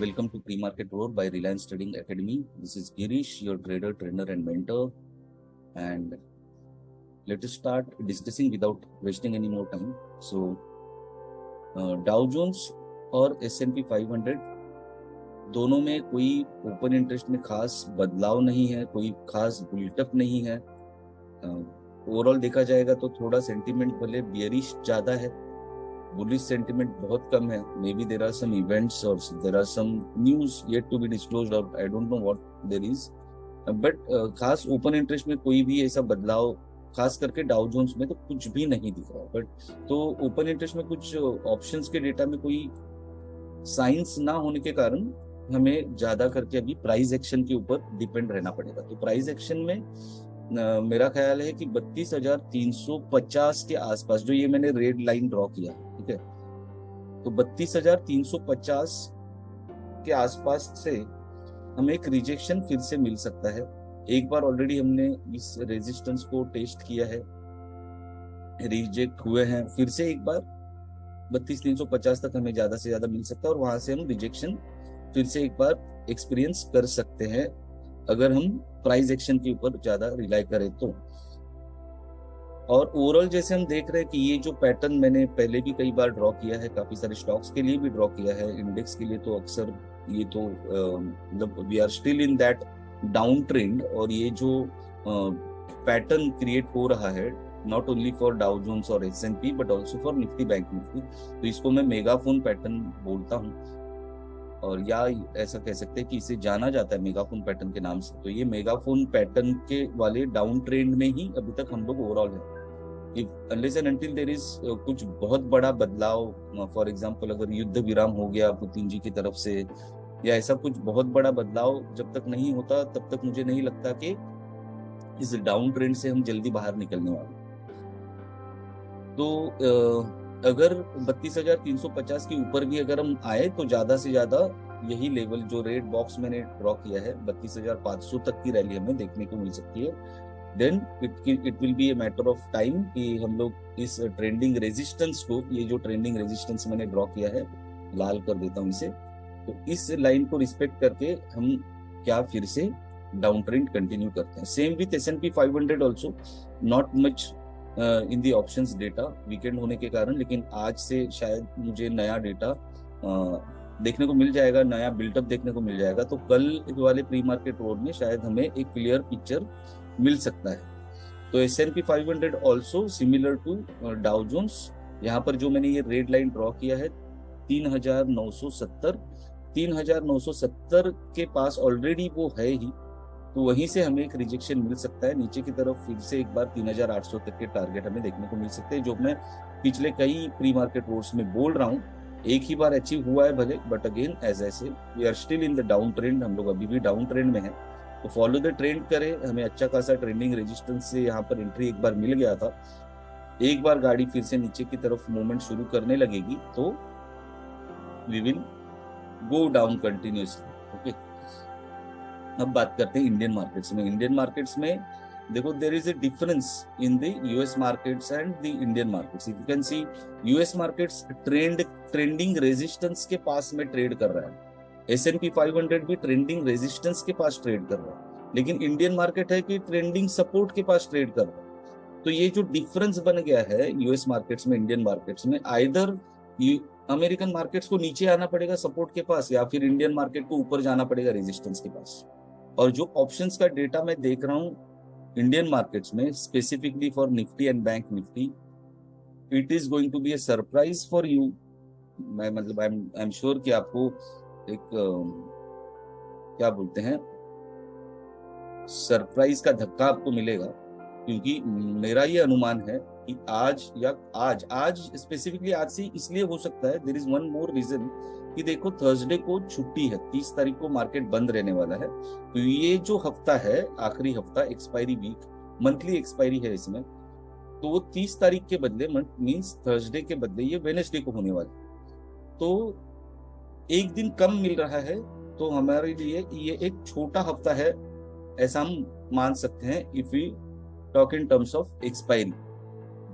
Welcome to Pre-Market Road by Reliance Trading Academy. This is Girish, your trader, trainer and mentor. And let us start discussing without wasting any more time. So, Dow Jones और S&P 500 दोनों में कोई open interest में खास बदलाव नहीं है, कोई खास बुलिटअप नहीं है। ओवरऑल देखा जाएगा तो थोड़ा सेंटीमेंट भले बियरिश ज्यादा है, बुलिश सेंटीमेंट बहुत कम है। Maybe there are some events और there are some news yet to be disclosed और I don't know what there is, but खास ओपन इंटरेस्ट में कोई भी ऐसा बदलाव खास करके डाउ जोन्स में तो कुछ भी नहीं दिख रहा। बट तो ओपन इंटरेस्ट में कुछ ऑप्शंस के डेटा में कोई साइंस ना होने के कारण हमें ज्यादा करके अभी प्राइस एक्शन के ऊपर डिपेंड रहना पड़ेगा। तो प्राइस एक्शन में मेरा ख्याल है कि 32,350 के आसपास, जो ये मैंने रेड लाइन ड्रॉ किया, ठीक है, तो 32,350 के आसपास से हमें एक रिजेक्शन फिर से मिल सकता है। एक बार ऑलरेडी हमने इस रेजिस्टेंस को टेस्ट किया है, रिजेक्ट हुए हैं, फिर से एक बार 32,350 तक हमें ज्यादा से ज्यादा मिल सकता है और वहां से हम रिजेक्शन फिर से एक बार एक्सपीरियंस कर सकते हैं अगर हम प्राइस एक्शन के ऊपर ज्यादा रिलाई करें तो। और ओवरऑल जैसे हम देख रहे हैं कि ये जो पैटर्न मैंने पहले भी कई बार ड्रॉ किया है, काफी सारे स्टॉक्स के लिए भी ड्रॉ किया है, इंडेक्स के लिए तो अक्सर ये तो मतलब we are still in that down trend. और ये जो पैटर्न क्रिएट हो रहा है not only for Dow Jones और S&P but also for Nifty bank Nifty, तो इसको मैं मेगाफोन पैटर्न बोलता हूँ, और या ऐसा कह सकते हैं कि इसे जाना जाता है मेगाफोन पैटर्न के नाम से। तो ये मेगाफोन पैटर्न के वाले डाउन ट्रेंड में ही अभी तक हम लोग ओवरऑल है। If unless and until there is कुछ बहुत बड़ा बदलाव, फॉर एग्जांपल अगर युद्ध विराम हो गया पुतिन जी की तरफ से, या ऐसा कुछ बहुत बड़ा बदलाव जब तक नहीं होता तब तक मुझे नहीं लगता कि इस डाउन ट्रेंड से हम जल्दी बाहर निकलने वाले। तो अगर 32,350 के ऊपर भी अगर हम आए तो ज्यादा से ज्यादा यही लेवल जो रेड बॉक्स मैंने ड्रॉ किया है 32,500 तक की रैली हमें देखने को मिल सकती है। Then it will be a matter of time कि हम लोग इस ट्रेंडिंग रेजिस्टेंस को, ये जो ट्रेंडिंग रेजिस्टेंस मैंने ड्रॉ किया है, लाल कर देता हूँ इसे, तो इस लाइन को रिस्पेक्ट करके हम क्या फिर से डाउन ट्रेंड कंटिन्यू करते हैं। Same with S&P 500 also, not much in the options data weekend होने के कारण, लेकिन आज से शायद मुझे नया डेटा देखने को मिल जाएगा, नया बिल्टअप देखने को मिल जाएगा। तो कल वाले प्री मार्केट रोड में शायद हमें एक क्लियर पिक्चर मिल सकता है। तो S&P 500 also similar to Dow Jones, यहाँ पर जो मैंने ये रेड लाइन ड्रॉ किया है 3,970 के पास ऑलरेडी वो है ही, तो वहीं से हमें एक रिजेक्शन मिल सकता है। नीचे की तरफ फिर से एक बार 3,800 तक के टारगेट हमें देखने को मिल सकते हैं, जो मैं पिछले कई प्री मार्केट रोड्स में बोल रहा हूँ। एक ही बार अचीव हुआ है भले, but again as I say we are still in the down trend, हम लोग अभी भी डाउन ट्रेंड में हैं। तो फॉलो द ट्रेंड करें, हमें अच्छा खासा ट्रेंडिंग रेजिस्टेंस से यहाँ पर एंट्री एक बार मिल गया था। एक बार गाड़ी फिर से नीचे की तरफ मूवमेंट शुरू करने लगेगी तो we will go down continuously. Okay, अब बात करते हैं इंडियन मार्केट्स में। इंडियन मार्केट्स में देखो, there is a difference in the US markets and the Indian markets. If you can see, US markets trending resistance के पास में ट्रेड कर रहा है, S&P 500 भी ट्रेंडिंग रेजिस्टेंस के पास ट्रेड कर रहा है, लेकिन इंडियन मार्केट है कि ट्रेंडिंग सपोर्ट के पास ट्रेड कर रहा है। तो ये जो डिफरेंस बन गया है यूएस मार्केट्स में इंडियन मार्केट्स में, आइदर अमेरिकन मार्केट्स को नीचे आना पड़ेगा सपोर्ट के पास, या फिर इंडियन मार्केट को ऊपर जाना पड़ेगा रेजिस्टेंस के पास। और जो ऑप्शंस का डेटा मैं देख रहा हूं इंडियन मार्केट्स में, specifically for Nifty and bank Nifty, it is going to be a surprise for you. मैं मतलब आई एम श्योर कि आपको एक क्या बोलते हैं, सरप्राइज का धक्का आपको मिलेगा, क्योंकि मेरा ये अनुमान है कि आज स्पेसिफिकली आज से इसलिए हो सकता है, there is one more reason कि देखो थर्सडे को छुट्टी है, 30 तारीख को मार्केट बंद रहने वाला है। तो ये जो हफ्ता है, आखिरी हफ्ता, एक्सपायरी वीक, मंथली एक्सपायरी है इसमें, तो वो 30 तारीख के बदले मींस थर्सडे के बदले ये वेडनेसडे को होने वाला है। तो एक दिन कम मिल रहा है, तो हमारे लिए ये एक छोटा हफ्ता है ऐसा हम मान सकते हैं। If we talk in terms of expiry,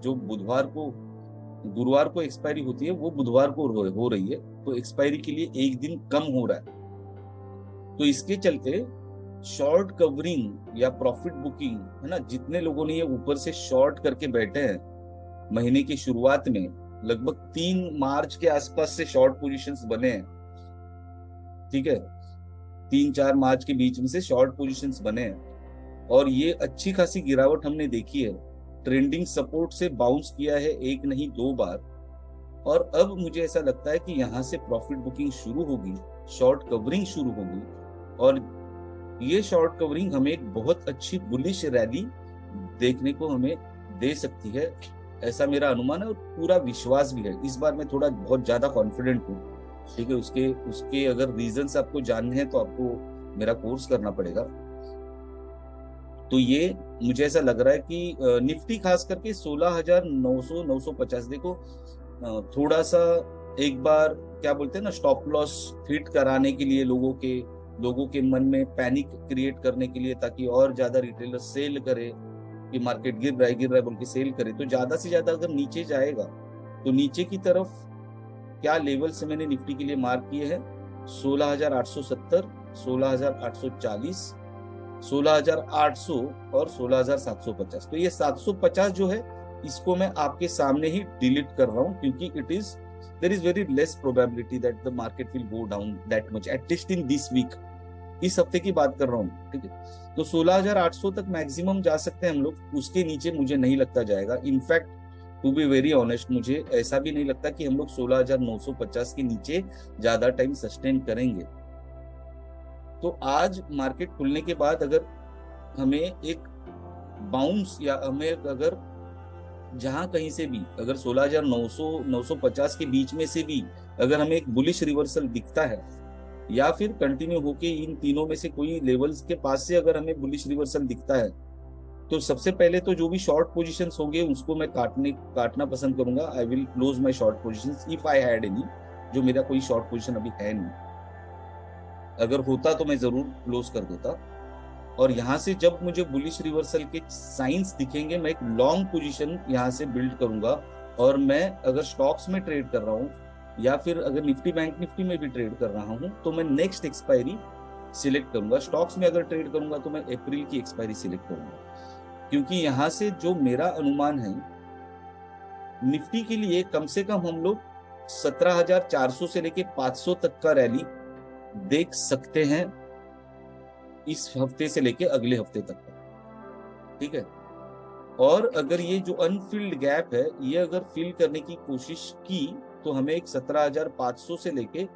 जो गुरुवार को एक्सपायरी होती है वो बुधवार को हो रही है, तो एक्सपायरी के लिए एक दिन कम हो रहा है। तो इसके चलते शॉर्ट कवरिंग या प्रॉफिट बुकिंग है ना, जितने लोगों ने ये ऊपर से शॉर्ट करके बैठे हैं महीने की शुरुआत में, लगभग 3 मार्च के आसपास से शॉर्ट पोजीशंस बने हैं, ठीक है, 3-4 मार्च के बीच में से शॉर्ट पोजीशंस बने हैं, और ये अच्छी खासी गिरावट हमने देखी है। ट्रेंडिंग सपोर्ट से बाउंस किया है, एक नहीं 2 बार, और अब मुझे ऐसा लगता है कि यहाँ से प्रॉफिट बुकिंग शुरू होगी, शॉर्ट कवरिंग शुरू होगी, और ये शॉर्ट कवरिंग हमें एक बहुत अच्छी बुलिश रैली देखने को हमें दे सकती है, ऐसा मेरा अनुमान है और पूरा विश्वास भी है। इस बार मैं थोड़ा बहुत ज्यादा कॉन्फिडेंट हूँ, ठीक है। उसके उसके अगर रीजंस आपको जानने हैं तो आपको मेरा कोर्स करना पड़ेगा। तो ये मुझे ऐसा लग रहा है कि निफ्टी खास करके 16,900 950, देखो थोड़ा सा एक बार क्या बोलते हैं ना, स्टॉप लॉस हिट कराने के लिए, लोगों के मन में पैनिक क्रिएट करने के लिए, ताकि और ज्यादा रिटेलर सेल करे कि मार्केट गिर रहा है बोल के सेल करे। तो ज्यादा से ज्यादा अगर नीचे जाएगा तो नीचे की तरफ क्या लेवल्स मैंने निफ्टी के लिए मार्क किए हैं, 16,870, 16,840, 16,800 और 16,750। तो ये 750 जो है, इसको मैं आपके सामने ही डिलीट कर रहा हूँ, क्योंकि there is very less probability that the market will go down that much, at least in this week. इस हफ्ते की बात कर रहा हूँ, ठीक है। तो 16,800 तक मैक्सिमम जा सकते हैं हम लोग, उसके नीचे मुझे नहीं लगता जाएगा। In fact to be very honest, मुझे ऐसा भी नहीं लगता कि हम लोग 16,950 के नीचे ज्यादा टाइम सस्टेन करेंगे। तो आज मार्केट खुलने के बाद अगर हमें एक बाउंस, या हमें अगर जहां कहीं से भी अगर 16,900 950 के बीच में से भी अगर हमें एक बुलिश रिवर्सल दिखता है, या फिर कंटिन्यू होके इन तीनों में से कोई लेवल्स के पास से अगर हमें बुलिश रिवर्सल दिखता है, तो सबसे पहले तो जो भी शॉर्ट पोजीशंस होंगे उसको मैं काटना पसंद करूंगा। I will close my short positions if I had any, जो मेरा कोई शॉर्ट पोजीशन अभी है नहीं, अगर होता तो मैं जरूर क्लोज कर देता। और यहाँ से जब मुझे बुलिश रिवर्सल के साइंस दिखेंगे, मैं एक लॉन्ग पोजीशन यहाँ से बिल्ड करूंगा, और मैं अगर स्टॉक्स में ट्रेड कर रहा हूँ या फिर अगर निफ्टी बैंक निफ्टी में भी ट्रेड कर रहा हूँ, तो मैं नेक्स्ट एक्सपायरी सिलेक्ट करूंगा। स्टॉक्स में अगर ट्रेड करूंगा तो मैं अप्रैल की एक्सपायरी सिलेक्ट करूंगा, क्योंकि यहाँ से जो मेरा अनुमान है, निफ्टी के लिए कम से कम हम लोग 17,400 से लेके 500 तक का रैली देख सकते हैं इस हफ्ते से लेके अगले हफ्ते तक का, ठीक है। और अगर ये जो अनफिल्ड गैप है, ये अगर फिल करने की कोशिश की, तो हमें एक 17,500 से लेके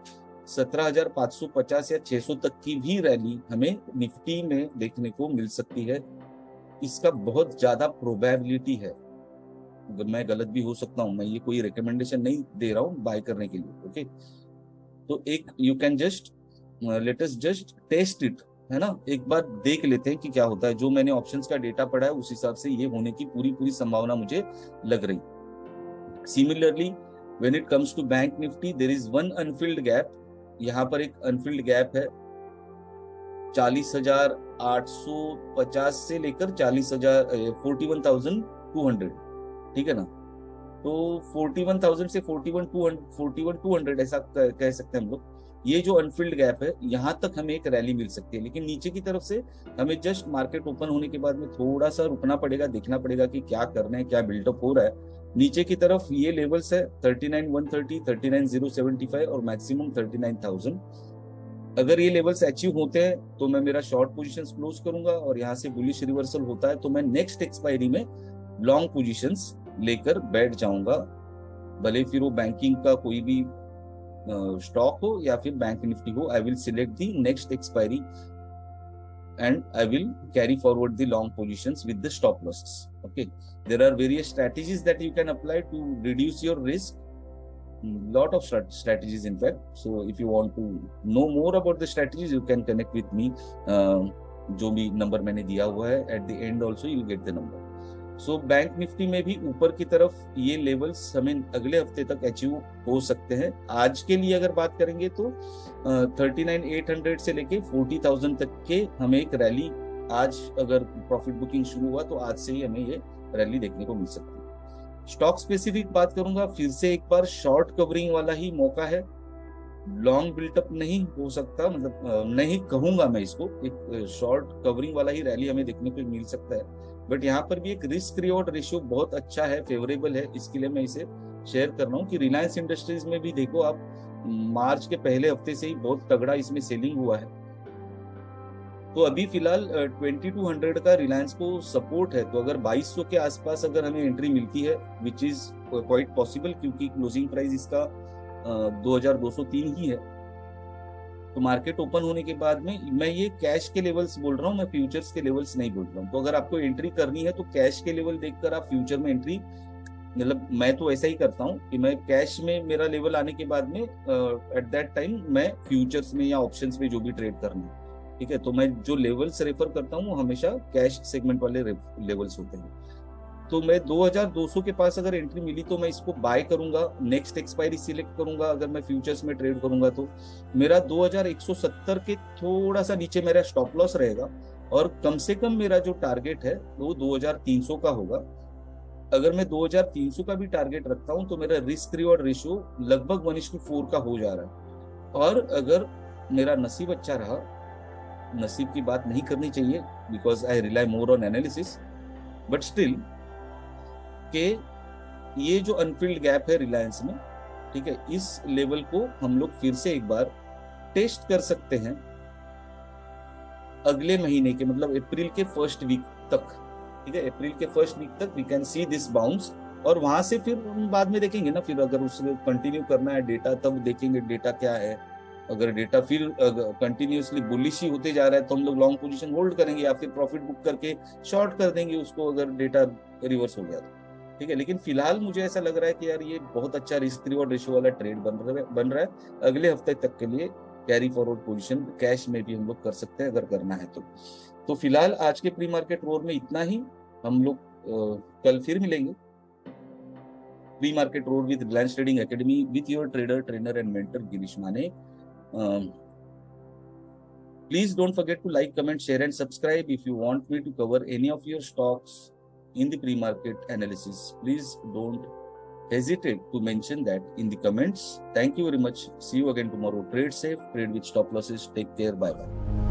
17,550 या 600 तक की भी रैली हमें निफ्टी में देखने को मिल सकती है। इसका बहुत ज्यादा प्रोबेबिलिटी है, मैं गलत भी हो सकता हूँ, मैं ये कोई रिकमेंडेशन नहीं दे रहा हूँ बाय करने के लिए, ओके। तो एक you can just let us just test it, है ना, एक बार देख लेते हैं कि क्या होता है। जो मैंने ऑप्शंस का डेटा पढ़ा है उस हिसाब से ये होने की पूरी संभावना मुझे लग रही। Similarly when it comes to bank Nifty, there is one unfilled gap, यहाँ पर एक अनफिल्ड गैप है 40,850 से लेकर 41,200, ठीक है ना। तो 41,000 से 41,200 ऐसा कह सकते हैं हम लोग। ये जो अनफिल्ड गैप है, यहाँ तक हमें एक रैली मिल सकती है, लेकिन नीचे की तरफ से हमें जस्ट मार्केट ओपन होने के बाद में थोड़ा सा रुकना पड़ेगा, देखना पड़ेगा कि क्या करना है, क्या बिल्डअप हो रहा है। नीचे की तरफ ये लेवल्स है 39,130, 39,075 और मैक्सिमम 39,000। अगर ये लेवल्स अचीव होते हैं तो मैं मेरा शॉर्ट पोजीशंस क्लोज करूंगा, और यहाँ से बुलिश रिवर्सल होता है तो मैं नेक्स्ट एक्सपायरी में लॉन्ग पोजीशंस लेकर बैठ जाऊंगा, भले फिर वो बैंकिंग का कोई भी स्टॉक हो या फिर बैंक निफ्टी हो। I will select the next expiry and I will carry forward the long positions with the stop losses. Okay, there are various strategies that you can apply to reduce your risk, lot of strategies in fact. So if you want to know more about the strategies, you can connect with me. जो भी number मैंने दिया हुआ है, at the end also you will get the number. So bank Nifty में भी ऊपर की तरफ ये लेवल्स हमें अगले हफ्ते तक अचीव हो सकते हैं। आज के लिए अगर बात करेंगे तो 39,800 से लेके 40,000 तक के हमें एक रैली, आज अगर प्रॉफिट बुकिंग शुरू हुआ तो आज से ही हमें ये रैली देखने को मिल सकती है। स्टॉक स्पेसिफिक बात करूंगा, फिर से एक बार शॉर्ट कवरिंग वाला ही मौका है। लॉन्ग बिल्टअप नहीं हो सकता, मतलब नहीं कहूंगा मैं इसको, एक शॉर्ट कवरिंग वाला ही रैली हमें देखने को मिल सकता है। बट यहाँ पर भी एक रिस्क रिवॉर्ड रेशियो बहुत अच्छा है, फेवरेबल है, इसके लिए मैं इसे शेयर कर रहा हूँ कि रिलायंस इंडस्ट्रीज में भी देखो आप, मार्च के पहले हफ्ते से ही बहुत तगड़ा इसमें सेलिंग हुआ है। तो अभी फिलहाल 2200 का रिलायंस को सपोर्ट है, तो अगर 2200 के आसपास अगर हमें एंट्री मिलती है, विच इज क्वाइट पॉसिबल, क्योंकि क्लोजिंग प्राइस इसका 2203 ही है, तो मार्केट ओपन होने के बाद में, मैं ये कैश के लेवल्स बोल रहा हूँ, मैं फ्यूचर्स के लेवल्स नहीं बोल रहा हूँ। तो अगर आपको एंट्री करनी है तो कैश के लेवल देखकर आप फ्यूचर में एंट्री, मतलब मैं तो ऐसा ही करता हूँ कि मैं कैश में मेरा लेवल आने के बाद में एट दैट टाइम मैं फ्यूचर्स में या ऑप्शंस में जो भी ट्रेड करना है, ठीक है, तो मैं जो लेवल्स रेफर करता हूँ वो हमेशा कैश सेगमेंट वाले लेवल्स होते हैं। तो मैं 2200 के पास अगर एंट्री मिली तो मैं इसको बाय करूंगा, नेक्स्ट एक्सपायरी सिलेक्ट करूंगा। अगर मैं फ्यूचर्स में ट्रेड करूंगा तो मेरा 2170 के थोड़ा सा नीचे मेरा स्टॉप लॉस रहेगा, और कम से कम मेरा जो टारगेट है वो 2300 का होगा। अगर मैं 2300 का भी टारगेट रखता हूं तो मेरा रिस्क रिवॉर्ड रेशियो लगभग 1:4 का हो जा रहा है। और अगर मेरा नसीब अच्छा रहा, नसीब की बात नहीं करनी चाहिए because I rely more on analysis, but still के ये जो अनफिल्ड गैप है रिलायंस में, ठीक है, इस लेवल को हम लोग फिर से एक बार टेस्ट कर सकते हैं अगले महीने के, मतलब अप्रैल के फर्स्ट वीक तक, ठीक है, अप्रैल के फर्स्ट वीक तक we can see this bounce. और वहां से फिर बाद में देखेंगे ना, फिर अगर उसमें कंटिन्यू करना है डेटा तब देखेंगे डेटा क्या है। अगर डेटा फिर कंटिन्यूअसली बुलिश ही होते जा रहा है तो हम लोग लॉन्ग पोजीशन होल्ड करेंगे या फिर प्रॉफिट बुक करके शॉर्ट कर देंगे उसको, अगर डेटा रिवर्स हो गया तो, ठीक है। लेकिन फिलहाल मुझे ऐसा लग रहा है कि यार ये बहुत अच्छा रिस्क रिवॉर्ड रेशियो वाला ट्रेड बन रहा है अगले हफ्ते तक के लिए। कैरी फॉरवर्ड पोजीशन कैश में भी हम लोग कर सकते हैं अगर करना है तो फिलहाल आज के प्री मार्केट रोड में इतना ही। हम लोग कल फिर मिलेंगे pre market road with Reliance trading academy with your trainer and mentor Girish माने। Please don't forget to like, comment, share, and subscribe. If you want me to cover any of your stocks in the pre-market analysis, please don't hesitate to mention that in the comments. Thank you very much. See you again tomorrow. Trade safe, trade with stop losses. Take care. Bye bye.